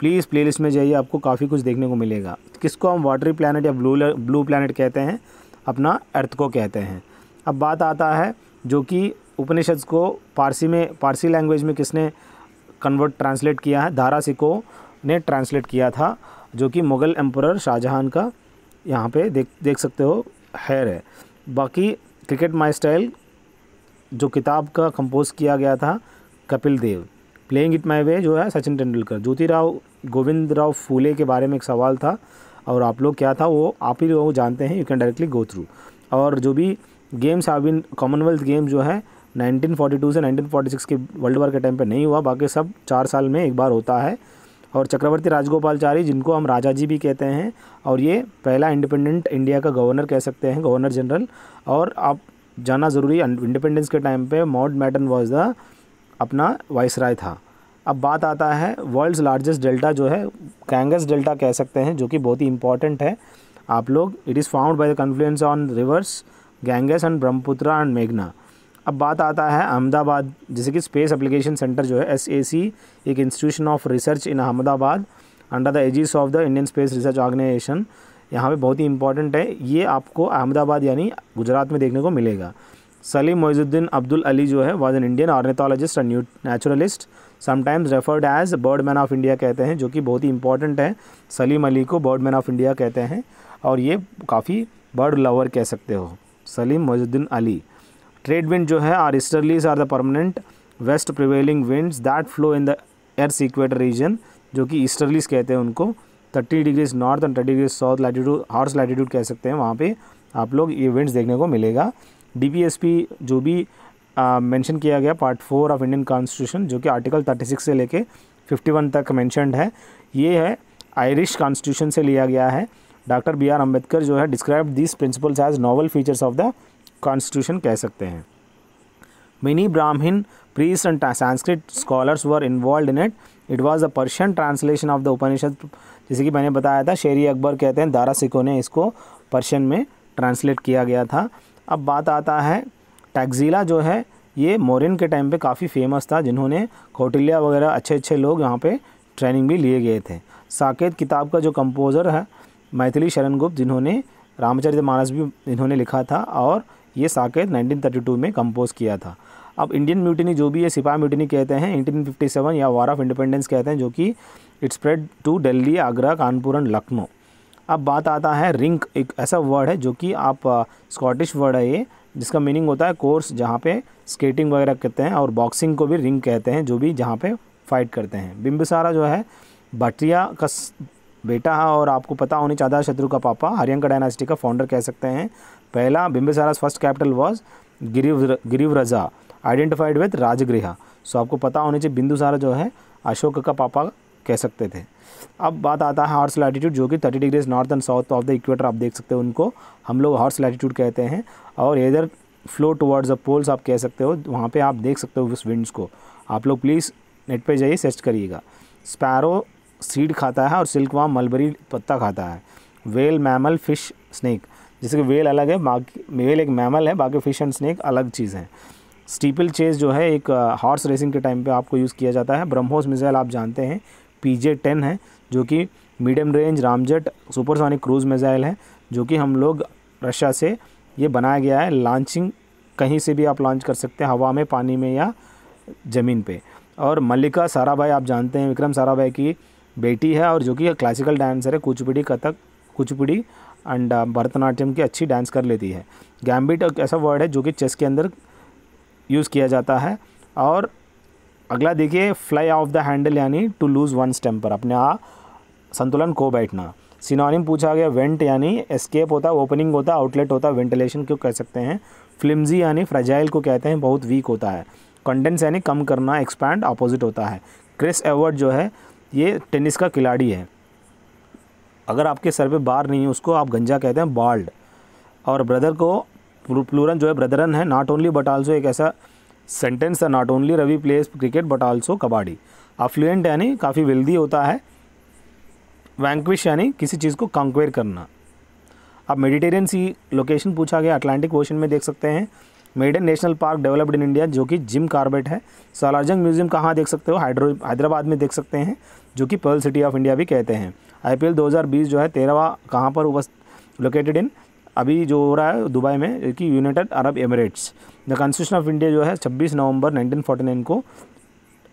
प्लीज़ प्लेलिस्ट में जाइए, आपको काफ़ी कुछ देखने को मिलेगा। किसको हम वाटरी प्लैनेट या ब्लू प्लैनेट कहते हैं? अपना अर्थ को कहते हैं। अब बात आता है जो कि उपनिषद को पारसी लैंग्वेज में किसने ट्रांसलेट किया है? दारा सिको ने ट्रांसलेट किया था, जो कि मुग़ल एम्परर शाहजहां का यहाँ पे देख सकते हो हेयर है। बाकी क्रिकेट माई स्टाइल जो किताब का कंपोज किया गया था Kapil Dev. Playing it my वे जो है सचिन तेंदुलकर। ज्योतिराव गोविंदराव फूले के बारे में एक सवाल था, और आप लोग क्या था वो आप ही लोग जानते हैं, you can directly go through. और जो भी गेम्स बिन कॉमनवेल्थ गेम जो है 1942 से 1946 के वर्ल्ड वार के टाइम पे नहीं हुआ, बाकी सब 4 साल में एक बार होता है। और चक्रवर्ती राजगोपालचारी, जिनको हम राजा जी भी कहते हैं, और ये पहला इंडिपेंडेंट इंडिया का गवर्नर कह सकते हैं, गवर्नर जनरल। और आप जाना ज़रूरी इंडिपेंडेंस के टाइम पे माउंटबेटन वाज द अपना वाइसराय था। अब बात आता है वर्ल्ड्स लार्जेस्ट डेल्टा जो है गैंगस डेल्टा कह सकते हैं, जो कि बहुत ही इंपॉर्टेंट है आप लोग। It is found by the confluence on rivers Ganges and Brahmaputra and मेघना। अब बात आता है अहमदाबाद, जैसे कि स्पेस एप्लीकेशन सेंटर जो है SAC, एक institution of research in Ahmedabad under the aegis of the Indian space research organisation. यहाँ पे बहुत ही इंपॉर्टेंट है, ये आपको अहमदाबाद यानी गुजरात में देखने को मिलेगा। सलीम मोइजुद्दीन अब्दुल अली जो है was an Indian ornithologist and naturalist, sometimes referred as birdman of India कहते हैं, जो कि बहुत ही इंपॉर्टेंट है। सलीम अली को बर्डमैन ऑफ इंडिया कहते हैं, और ये काफ़ी बर्ड लवर कह सकते हो, सलीम मोइजुद्दीन अली। ट्रेड विंड जो है are easterlies are the permanent west prevailing winds that flow in the earth equator region, जो कि ईस्टर्लीज कहते हैं उनको। 30 degrees north and 30 degrees south latitude, horse latitude कह सकते हैं, वहाँ पे आप लोग ये विंड्स देखने को मिलेगा। DPSP जो भी मेंशन किया गया पार्ट 4 ऑफ इंडियन कॉन्स्टिट्यूशन, जो कि आर्टिकल 36 से लेके 51 तक मेंशनड है, ये है आयरिश कॉन्स्टिट्यूशन से लिया गया है। डॉक्टर BR अम्बेडकर जो है describe this principles as novel features of the constitution कह सकते हैं। Many Brahmin priests and Sanskrit scholars were involved in it. It was a Persian translation of the Upanishad, जैसे कि मैंने बताया था शेरी अकबर कहते हैं, दारा सिको ने इसको पर्शियन में ट्रांसलेट किया गया था। अब बात आता है टैक्जीला जो है ये मौर्यन के टाइम पे काफ़ी फेमस था, जिन्होंने कौटिल्य वगैरह अच्छे लोग यहाँ पे ट्रेनिंग भी लिए गए थे। साकेत किताब का जो कंपोज़र है मैथिली शरण गुप्त, जिन्होंने रामचरितमानस भी इन्होंने लिखा था, और ये साकेत 1932 में कंपोज किया था। अब इंडियन म्यूटिनी जो भी है सिपाही म्यूटिनी कहते हैं, 1857 या वार ऑफ इंडिपेंडेंस कहते हैं, जो कि it spread to Delhi, Agra, Kanpur and Lucknow. अब बात आता है रिंक, एक ऐसा वर्ड है जो कि आप स्कॉटिश वर्ड है ये, जिसका मीनिंग होता है कोर्स, जहाँ पे स्केटिंग वगैरह कहते हैं, और बॉक्सिंग को भी रिंग कहते हैं, जो भी जहाँ पे फाइट करते हैं। बिंबिसारा जो है भटिया का बेटा है, और आपको पता होनी चाहिए शत्रु का पापा, हरियंका डायनास्टी का फाउंडर कह सकते हैं। पहला Bimbisara's first capital was Girivraja, identified with Rajgriha. So आपको पता होनी चाहिए बिंदुसारा जो है अशोक का पापा कह सकते थे। अब बात आता है हॉर्स लैटिट्यूड, जो कि 30 degrees north and south of the equator, आप देख सकते हो उनको हम लोग हॉर्स लैटिट्यूड कहते हैं। और इधर फ्लो टुवर्ड्स द पोल्स आप कह सकते हो, वहाँ पे आप देख सकते हो उस विंड्स को। आप लोग प्लीज़ नेट पे जाइए, सर्च करिएगा। स्पैरो सीड खाता है और सिल्कवार्म मलबरी पत्ता खाता है। वेल, मैमल, फिश, स्नेक, जैसे कि वेल अलग है, बाकी वेल एक मैमल है, बाकी फिश एंड स्नेक अलग चीज़ है। स्टीपल चेस जो है एक हॉर्स रेसिंग के टाइम पे आपको यूज़ किया जाता है। ब्रह्मोस मिसाइल आप जानते हैं PJ-10 है, जो कि medium range ramjet supersonic cruise missile है, जो कि हम लोग रशिया से ये बनाया गया है। लॉन्चिंग कहीं से भी आप लॉन्च कर सकते हैं, हवा में, पानी में या ज़मीन पे। और मल्लिका साराभाई आप जानते हैं विक्रम साराभाई की बेटी है, और जो कि क्लासिकल डांसर है, कुचिपुड़ी, कथक, कुचिपुड़ी एंड भरतनाट्यम की अच्छी डांस कर लेती है। गैम्बिट एक ऐसा वर्ड है जो कि चेस के अंदर यूज़ किया जाता है। और अगला देखिए, फ्लाई ऑफ द हैंडल यानी टू लूज़ वंस टेम्पर, अपने संतुलन खो बैठना। सिनोनिम पूछा गया, वेंट यानी एस्केप होता है, ओपनिंग होता है, आउटलेट होता है, वेंटिलेशन क्यों कह सकते हैं। फ्लिम्जी यानी फ्रेजाइल को कहते हैं, बहुत वीक होता है। कंडेंस यानी कम करना, एक्सपैंड अपोजिट होता है। क्रिस एवर्ट जो है ये टेनिस का खिलाड़ी है, अगर आपके सर पे बार नहीं है उसको आप गंजा कहते हैं, बाल्ड। और ब्रदर को प्लूरल जो है ब्रदरन है, नॉट ओनली बट आल्सो एक ऐसा सेंटेंस है, not only Ravi plays cricket but also kabaddi. Affluent यानी काफ़ी वेल्दी होता है। वैंक्विश यानी किसी चीज़ को कंक्वेयर करना। अब मेडिटेरियन सी लोकेशन पूछा गया, अटलांटिक ओशन में देख सकते हैं। Maiden national park developed in India, जो कि जिम कॉर्बेट है। सलारजंग म्यूजियम कहाँ देख सकते हो, हैदराबाद में देख सकते हैं, जो कि पर्ल सिटी ऑफ इंडिया भी कहते हैं। IPL 2020 जो है 13वां कहाँ पर लोकेटेड इन, अभी जो हो रहा है दुबई में, जो कि United Arab Emirates. The constitution of India जो है 26 नवंबर 1949 को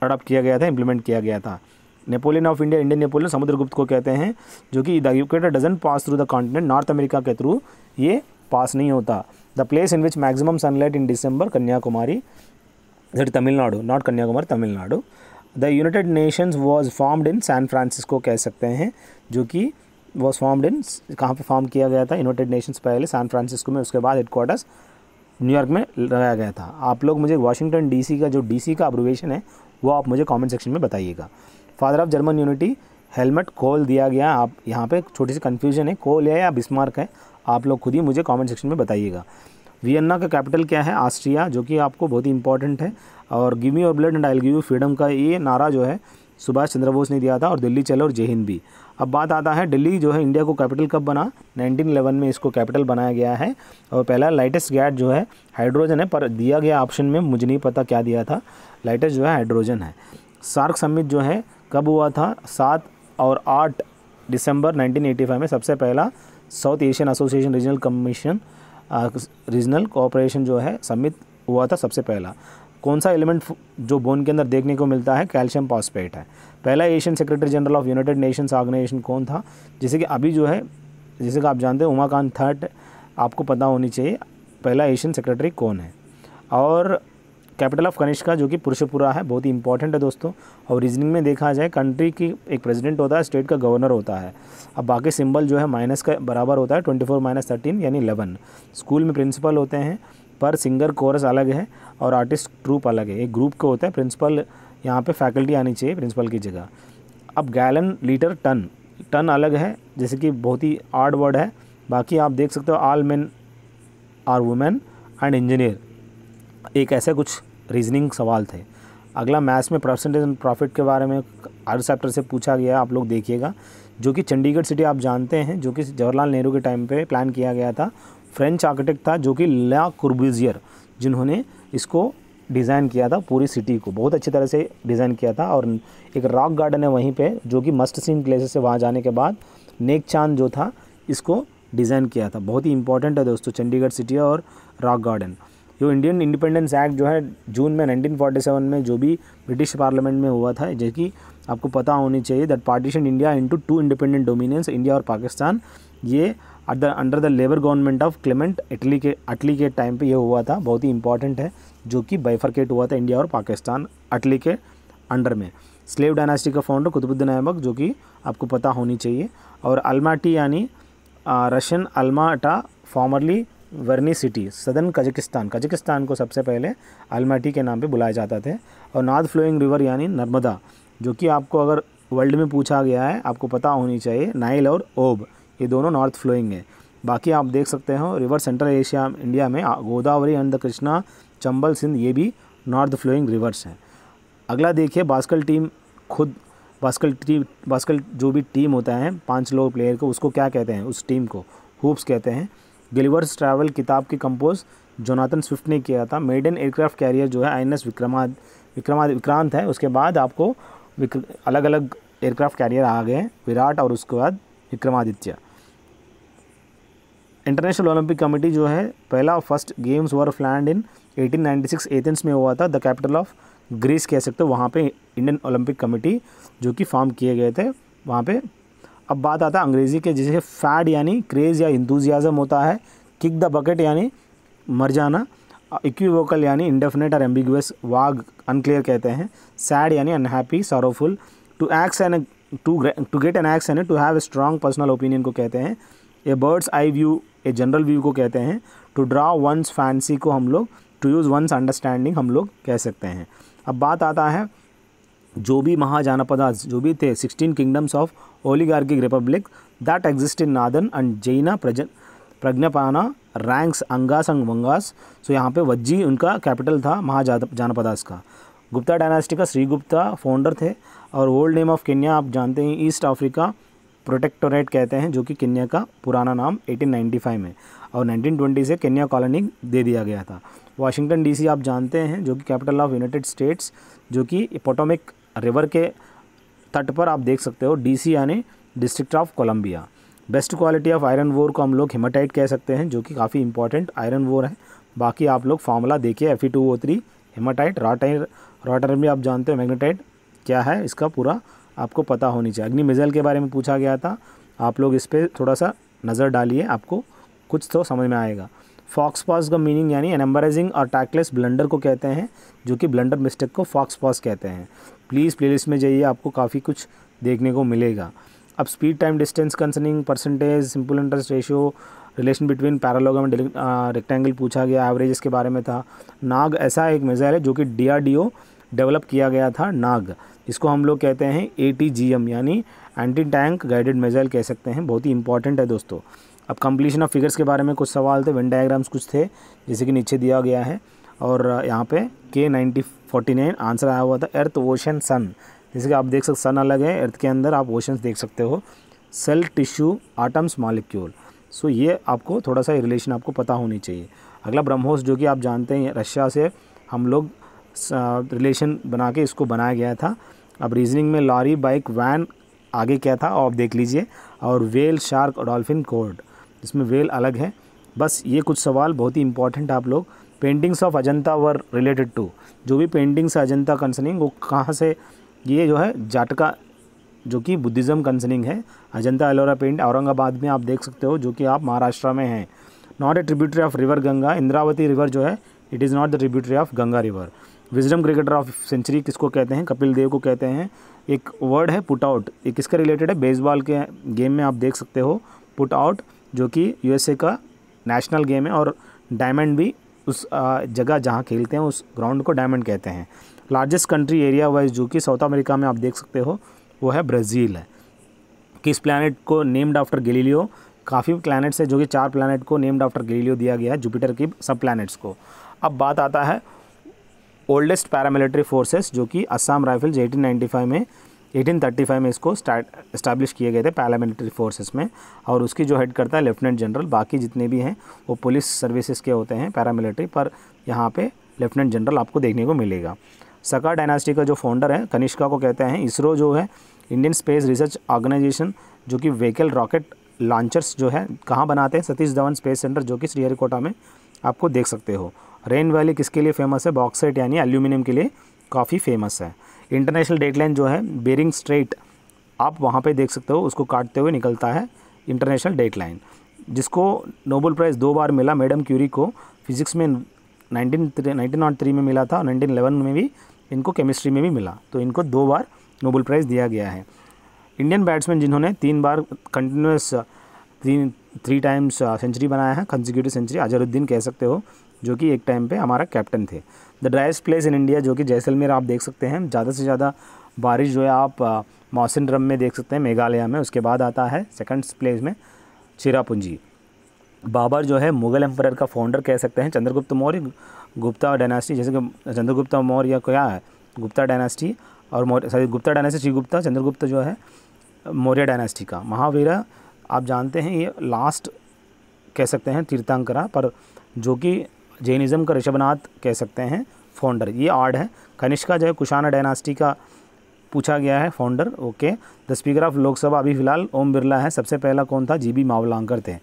अडॉप्ट किया गया था, इम्प्लीमेंट किया गया था। Napoleon of India, Indian Napoleon Samudragupta को कहते हैं, जो कि the equator doesn't pass through the continent, North America के थ्रू ये पास नहीं होता। The place in which maximum sunlight in December, Kanyakumari, Tamil Nadu, not Kanyakumari, Tamil Nadu. The United Nations was formed in San Francisco कह सकते हैं, जो कि वॉज फॉर्म्ड इन, कहाँ पे फॉर्म किया गया था यूनाइटेड नेशंस, पहले सैन फ्रांसिस्को में, उसके बाद हेडक्वार्टर्स न्यूयॉर्क में लगाया गया था। आप लोग मुझे वाशिंगटन DC का जो DC का अब्रिविएशन है वो आप मुझे कमेंट सेक्शन में बताइएगा। Father of German unity, Helmut Kohl दिया गया, आप यहाँ पे छोटी सी कन्फ्यूजन है, कोल है या बिस्मार्क है, आप लोग खुद ही मुझे कमेंट सेक्शन में बताइएगा। वियन्ना का कैपिटल क्या है, ऑस्ट्रिया, जो कि आपको बहुत ही इंपॉर्टेंट है। और give me your blood and I will give you freedom का ये नारा जो है सुभाष चंद्र बोस ने दिया था, और दिल्ली चलो और जय हिंद भी। अब बात आता है दिल्ली जो है इंडिया को कैपिटल कब बना, 1911 में इसको कैपिटल बनाया गया है। और पहला लाइटेस्ट गैस जो है हाइड्रोजन है, पर दिया गया ऑप्शन में मुझे नहीं पता क्या दिया था, लाइटेस्ट जो है हाइड्रोजन है। सार्क समिट जो है कब हुआ था, 7 और 8 दिसंबर 1985 में सबसे पहला south Asian association regional commission regional cooperation जो है समिट हुआ था सबसे पहला। कौन सा एलिमेंट जो बोन के अंदर देखने को मिलता है, कैल्शियम फॉस्फेट है। पहला Asian secretary general of United Nations organisation कौन था, जैसे कि अभी जो है, जैसे कि आप जानते हैं उमाकांत थर्ड, आपको पता होनी चाहिए पहला एशियन सेक्रेटरी कौन है। और कैपिटल ऑफ कनिष्का जो कि पुरुषपुरा है, बहुत ही इंपॉर्टेंट है दोस्तों। और रीजनिंग में देखा जाए कंट्री की एक प्रेसिडेंट होता है, स्टेट का गवर्नर होता है। अब बाकी सिंबल जो है माइनस का बराबर होता है, 24 - 13 यानी 11। स्कूल में प्रिंसिपल होते हैं, पर सिंगर कोरस अलग है और आर्टिस्ट ट्रूप अलग है, एक ग्रुप का होता है। प्रिंसिपल यहाँ पे फैकल्टी आनी चाहिए प्रिंसिपल की जगह। अब गैलन, लीटर, टन, टन अलग है, जैसे कि बहुत ही आर्ड वर्ड है। बाकी आप देख सकते हो all men are women and engineer, एक ऐसे कुछ रीजनिंग सवाल थे। अगला मैथ्स में परसेंटेज एंड प्रॉफिट के बारे में हर चैप्टर से पूछा गया, आप लोग देखिएगा। जो कि चंडीगढ़ सिटी आप जानते हैं, जो कि जवाहरलाल नेहरू के टाइम पे प्लान किया गया था। फ्रेंच आर्किटेक्ट था जो कि ला कुर्बुजियर, जिन्होंने इसको डिज़ाइन किया था, पूरी सिटी को बहुत अच्छी तरह से डिज़ाइन किया था। और एक रॉक गार्डन है वहीं पे, जो कि मस्ट सीन प्लेसेस से वहाँ जाने के बाद नेक चांद जो था इसको डिज़ाइन किया था। बहुत ही इंपॉर्टेंट है दोस्तों चंडीगढ़ सिटी और रॉक गार्डन। जो इंडियन इंडिपेंडेंस एक्ट जो है जून में 1947 में जो भी ब्रिटिश पार्लियामेंट में हुआ था, जो कि आपको पता होनी चाहिए that partition India into 2 independent dominions, India और पाकिस्तान। ये under the labour government of Clement Attlee के टाइम पे ये हुआ था, बहुत ही इंपॉर्टेंट है, जो कि बाइफरकेट हुआ था इंडिया और पाकिस्तान अटली के अंडर में। स्लेव डायनास्टी का फाउंडर कुतुबुद्दीन ऐबक, जो कि आपको पता होनी चाहिए। और अल्माटी यानी Russian Alma Ata, formerly Verny city, southern Kazakhstan को सबसे पहले अल्माटी के नाम पे बुलाया जाता थे। और नॉर्थ फ्लोइंग रिवर यानी नर्मदा, जो कि आपको अगर वर्ल्ड में पूछा गया है आपको पता होनी चाहिए, नाइल और ओब ये दोनों नॉर्थ फ्लोइंग है। बाकी आप देख सकते हो रिवर सेंट्रल एशिया इंडिया में गोदावरी एंड द कृष्णा, चंबल, सिंध, ये भी नॉर्थ फ्लोइंग रिवर्स हैं। अगला देखिए बास्केट जो भी टीम होता है 5 लोग प्लेयर को, उसको क्या कहते हैं, उस टीम को हूप्स कहते हैं। गिलिवर्स ट्रैवल किताब की कंपोज जोनाथन स्विफ्ट ने किया था। मेडन एयरक्राफ्ट कैरियर जो है INS विक्रांत है। उसके बाद आपको अलग अलग एयरक्राफ्ट कैरियर आ गए, विराट और उसके बाद विक्रमादित्य। इंटरनेशनल ओलंपिक कमेटी जो है, पहला फर्स्ट गेम्स वर प्लान्ड इन 1896 एथेंस में हुआ था, द कैपिटल ऑफ ग्रीस कह सकते हो। वहाँ पे इंडियन ओलंपिक कमेटी जो कि फॉर्म किए गए थे वहाँ पे। अब बात आता है अंग्रेज़ी के, जिसे फैड यानी क्रेज़ या इंथुजियाज़म होता है, किक द बकेट यानी मर जाना, इक्विवोकल यानी इंडेफिनेट और एम्बिगुअस, वाग अनक्लियर कहते हैं, सैड यानी unhappy sorrowful, to get an axe यानी to have a strong personal opinion को कहते हैं, a bird's eye view a general view को कहते हैं, टू ड्रा वंस फैंसी को हम लोग टू यूज़ वंस अंडरस्टैंडिंग हम लोग कह सकते हैं। अब बात आता है जो भी महाजानपदास जो भी थे 16 kingdoms of oligarchic republic that exist in नादन and Jaina Prajnapana ranks Angas and Vangas. So यहाँ पे वज्जी उनका कैपिटल था महाजानपदास का। गुप्ता डायनास्टी का श्रीगुप्ता फाउंडर थे। और ओल्ड नेम ऑफ केन्या आप जानते हैं ईस्ट अफ्रीका प्रोटेक्टोरेट कहते हैं, जो कि केन्या का पुराना नाम 1895 में, और 1920 से केन्या कॉलोनी दे दिया गया था। वाशिंगटन DC आप जानते हैं जो कि कैपिटल ऑफ यूनाइटेड स्टेट्स, जो कि पोटोमेक रिवर के तट पर आप देख सकते हो, DC यानी district of Columbia. Best quality of iron ore को हम लोग हेमाटाइट कह सकते हैं, जो कि काफ़ी इंपॉर्टेंट आयरन वोर है। बाकी आप लोग फार्मूला देखिए, Fe2O3 हेमाटाइट। रॉटरम भी आप जानते हो, मैग्नेटाइट क्या है इसका पूरा आपको पता होनी चाहिए। अग्नि मिसाइल के बारे में पूछा गया था, आप लोग इस पर थोड़ा सा नज़र डालिए, आपको कुछ तो समझ में आएगा। फॉक्स पॉज का मीनिंग यानी एन एम्बरेजिंग और टैकलेस ब्लंडर को कहते हैं, जो कि ब्लंडर मिस्टेक को फॉक्स पॉज कहते हैं। प्लीज़ प्लेलिस्ट में जाइए, आपको काफ़ी कुछ देखने को मिलेगा। अब speed time distance concerning percentage simple interest ratio relation between parallelogram and rectangle पूछा गया। एवरेजेस के बारे में था। नाग ऐसा एक मिसाइल है जो कि DRDO डेवलप किया गया था। नाग इसको हम लोग कहते हैं ATGM यानी एंटी टैंक गाइडेड मिसाइल कह सकते हैं, बहुत ही इंपॉर्टेंट है दोस्तों। अब कंप्लीशन ऑफ फिगर्स के बारे में कुछ सवाल थे, वेन डायग्राम्स कुछ थे जैसे कि नीचे दिया गया है। और यहाँ पे K9049 आंसर आया हुआ था। अर्थ ओशन सन, जैसे कि आप देख सकते सन अलग है, अर्थ के अंदर आप ओशंस देख सकते हो। सेल टिश्यू आटम्स मॉलिक्यूल, सो ये आपको थोड़ा सा रिलेशन आपको पता होनी चाहिए। अगला ब्रह्मोस जो कि आप जानते हैं रशिया से हम लोग रिलेशन बना के इसको बनाया गया था। अब रीजनिंग में लॉरी बाइक वैन आगे क्या था आप देख लीजिए। और वेल शार्क डॉल्फिन कोड, इसमें वेल अलग है। बस ये कुछ सवाल बहुत ही इंपॉर्टेंट आप लोग। Paintings of Ajanta were related to, जो भी पेंटिंग्स अजंता कंसर्निंग वो कहाँ से, ये जो है जाटका जो कि बुद्धिज़्म कंसर्निंग है। अजंता एलोरा पेंट औरंगाबाद में आप देख सकते हो, जो कि आप महाराष्ट्र में हैं। Not a tributary of river Ganga, Indravati river जो है it is not the tributary of Ganga river. Wisden cricketer of century किसको कहते हैं, कपिल देव को कहते हैं। एक वर्ड है पुट आउट, ये किसका रिलेटेड है, बेसबॉल के गेम में आप देख सकते हो पुट आउट, जो कि USA का नेशनल गेम है। और डायमंड भी उस जगह जहाँ खेलते हैं उस ग्राउंड को डायमंड कहते हैं। लार्जेस्ट कंट्री एरिया वाइज जो कि साउथ अमेरिका में आप देख सकते हो वो है ब्राज़ील है। किस प्लैनेट को नेम्ड आफ्टर गैलीलियो, काफ़ी प्लैनेट्स है जो कि 4 प्लैनेट को नेम्ड आफ्टर गैलीलियो दिया गया है, जुपिटर की सब प्लैनेट्स को। अब बात आता है ओल्डेस्ट पैरामिलिट्री फोर्सेस, जो कि असम राइफल्स 1835 में इसको इस्टेब्लिश किए गए थे पैरामिलिट्री फोर्सेस में। और उसकी जो हेड करता है लेफ्टिनेंट जनरल, बाकी जितने भी हैं वो पुलिस सर्विसेज के होते हैं पैरामिलिट्री, पर यहाँ पे लेफ्टिनेंट जनरल आपको देखने को मिलेगा। सका डायनास्टी का जो फाउंडर है कनिष्का को कहते हैं। इसरो जो है इंडियन स्पेस रिसर्च ऑर्गेनाइजेशन, जो कि व्हीकल रॉकेट लॉन्चर्स जो है कहाँ बनाते हैं, सतीश धवन स्पेस सेंटर जो कि श्रीहरिकोटा में आपको देख सकते हो। रेन वैली किसके लिए फेमस है, बॉक्साइट यानी एल्यूमिनियम के लिए काफ़ी फेमस है। इंटरनेशनल डेट लाइन जो है बेरिंग स्ट्रेट, आप वहाँ पे देख सकते हो, उसको काटते हुए निकलता है इंटरनेशनल डेट लाइन, जिसको नोबेल प्राइज़ 2 बार मिला। मैडम क्यूरी को फिज़िक्स में 1903 में मिला था, 1911 में भी इनको केमिस्ट्री में भी मिला, तो इनको 2 बार नोबेल प्राइज़ दिया गया है। इंडियन बैट्समैन जिन्होंने 3 बार कंटिन्यूस 3 टाइम्स सेंचुरी बनाया है, कंसेक्यूटिव सेंचुरी, अजहरुद्दीन कह सकते हो, जो कि एक टाइम पे हमारा कैप्टन थे। The driest place in India, जो कि जैसलमेर आप देख सकते हैं, ज़्यादा से ज़्यादा बारिश जो है आप मौसिनराम में देख सकते हैं, मेघालय में। उसके बाद आता है सेकंड प्लेस में चिरापुंजी। बाबर जो है मुग़ल एम्परर का फाउंडर कह सकते हैं, चंद्रगुप्त मौर्य, गुप्ता डायनास्टी, जैसे कि चंद्रगुप्ता मौर्य क्या है, गुप्ता डायनास्टी और गुप्ता डायनास्टी श्रीगुप्ता, चंद्रगुप्त जो है मौर्य डायनास्टी का। महावीरा आप जानते हैं, ये लास्ट कह सकते हैं तीर्थंकरा, पर जो कि जैनिज़्म का ऋषभनाथ कह सकते हैं फाउंडर, ये आर्ड है। कनिष्का जो है कुशाना डायनास्टी का पूछा गया है founder. Okay, the speaker of Lok Sabha अभी फ़िलहाल ओम बिरला है। सबसे पहला कौन था? जीबी मावलांकर थे।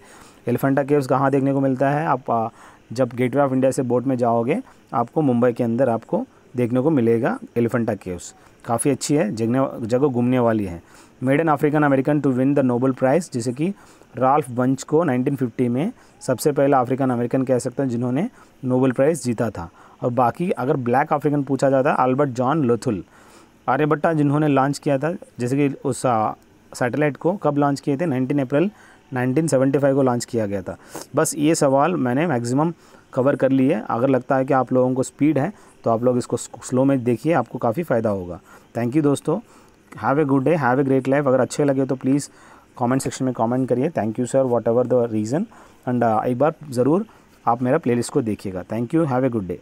एलिफेंटा केव्स कहाँ देखने को मिलता है? आप जब गेटवे ऑफ इंडिया से बोट में जाओगे, आपको मुंबई के अंदर आपको देखने को मिलेगा एलिफेंटा केव्स। काफ़ी अच्छी है, जगह घूमने वाली है। Made an African American to win the Nobel prize, जैसे कि राल्फ बंच को 1950 में सबसे पहला अफ्रीकन अमेरिकन कह सकते हैं जिन्होंने नोबेल प्राइज़ जीता था। और बाकी अगर ब्लैक अफ्रीकन पूछा जाता है, अल्बर्ट जॉन लोथुल। आर्यभट्टा जिन्होंने लॉन्च किया था, जैसे कि उस सैटेलाइट को कब लॉन्च किए थे? 19 अप्रैल 1975 को लॉन्च किया गया था। बस ये सवाल मैंने मैक्सिमम कवर कर लिए। अगर लगता है कि आप लोगों को स्पीड है तो आप लोग इसको स्लो में देखिए, आपको काफ़ी फ़ायदा होगा। थैंक यू दोस्तों, have a good day, have a great life. अगर अच्छे लगे तो प्लीज़ कमेंट सेक्शन में कमेंट करिए। Thank you sir, what ever the reason. And एक बार ज़रूर आप मेरा प्लेलिस्ट को देखिएगा। Thank you, have a good day.